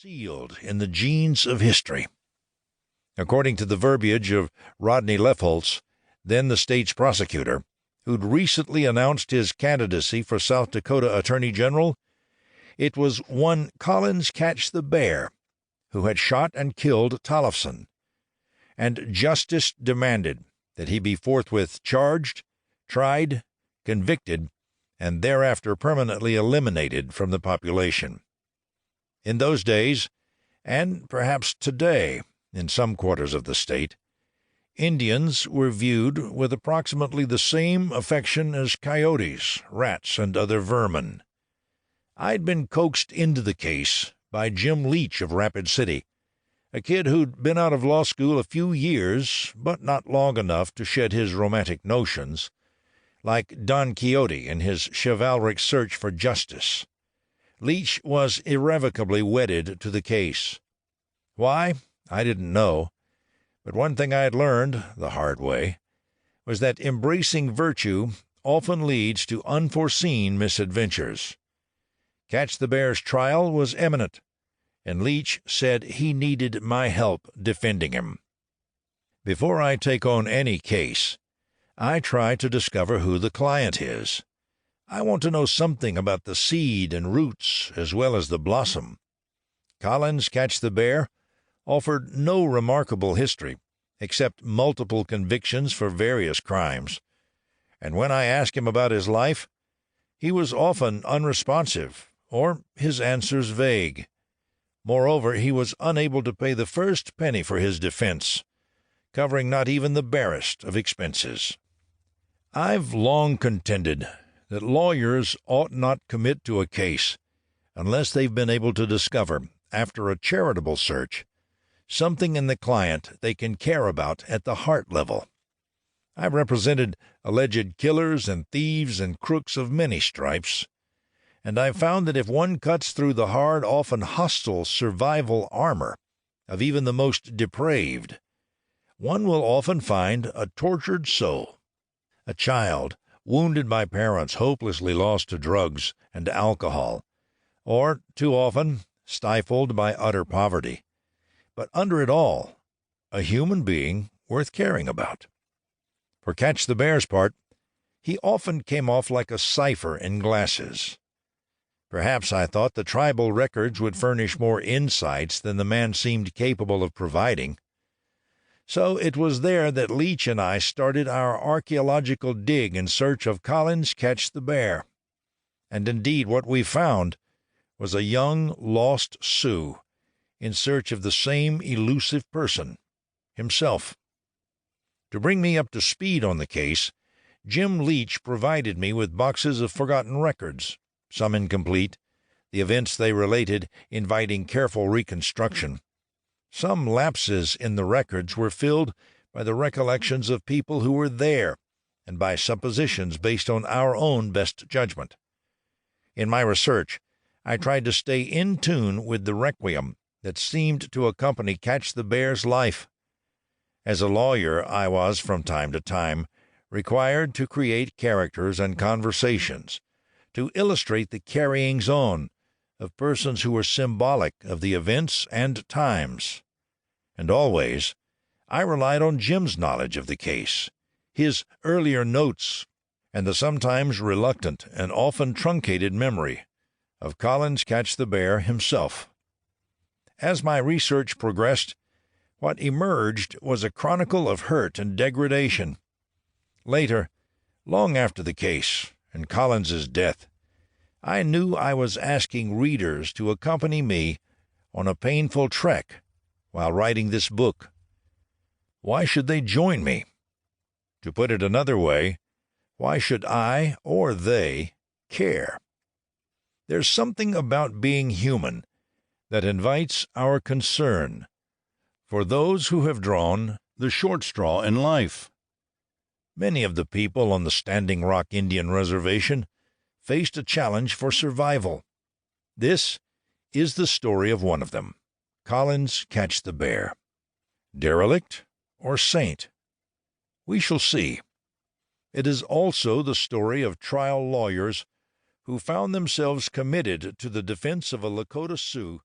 sealed in the genes of history. According to the verbiage of Rodney Lefholtz, then the state's prosecutor, who'd recently announced his candidacy for South Dakota Attorney General, it was one Collins Catch the Bear who had shot and killed Tollefson, and justice demanded that he be forthwith charged, tried, convicted, and thereafter permanently eliminated from the population. In those days, and perhaps today in some quarters of the state, Indians were viewed with approximately the same affection as coyotes, rats, and other vermin. I'd been coaxed into the case by Jim Leach of Rapid City, a kid who'd been out of law school a few years, but not long enough to shed his romantic notions, like Don Quixote in his chivalric search for justice. Leach was irrevocably wedded to the case. Why, I didn't know, but one thing I had learned the hard way was that embracing virtue often leads to unforeseen misadventures. Catch the Bear's trial was imminent, and Leach said he needed my help defending him. Before I take on any case, I try to discover who the client is. I want to know something about the seed and roots as well as the blossom. Collins Catch the Bear offered no remarkable history, except multiple convictions for various crimes, and when I asked him about his life, he was often unresponsive, or his answers vague. Moreover, he was unable to pay the first penny for his defense, covering not even the barest of expenses. I've long contended that lawyers ought not commit to a case unless they've been able to discover, after a charitable search, something in the client they can care about at the heart level. I've represented alleged killers and thieves and crooks of many stripes, and I've found that if one cuts through the hard, often hostile survival armor of even the most depraved, one will often find a tortured soul, a child wounded by parents hopelessly lost to drugs and alcohol, or, too often, stifled by utter poverty, but under it all, a human being worth caring about. For Catch the Bear's part, he often came off like a cipher in glasses. Perhaps I thought the tribal records would furnish more insights than the man seemed capable of providing. So it was there that Leach and I started our archaeological dig in search of Collins Catch the Bear. And indeed what we found was a young lost Sioux in search of the same elusive person, himself. To bring me up to speed on the case, Jim Leach provided me with boxes of forgotten records, some incomplete, the events they related inviting careful reconstruction. Some lapses in the records were filled by the recollections of people who were there and by suppositions based on our own best judgment. In my research, I tried to stay in tune with the requiem that seemed to accompany Catch the Bear's life. As a lawyer, I was, from time to time, required to create characters and conversations, to illustrate the carryings-on of persons who were symbolic of the events and times. And always, I relied on Jim's knowledge of the case, his earlier notes, and the sometimes reluctant and often truncated memory of Collins Catch the Bear himself. As my research progressed, what emerged was a chronicle of hurt and degradation. Later, long after the case and Collins's death, I knew I was asking readers to accompany me on a painful trek while writing this book. Why should they join me? To put it another way, why should I or they care? There's something about being human that invites our concern for those who have drawn the short straw in life. Many of the people on the Standing Rock Indian Reservation faced a challenge for survival. This is the story of one of them, Collins Catch the Bear. Derelict or saint? We shall see. It is also the story of trial lawyers who found themselves committed to the defense of a Lakota Sioux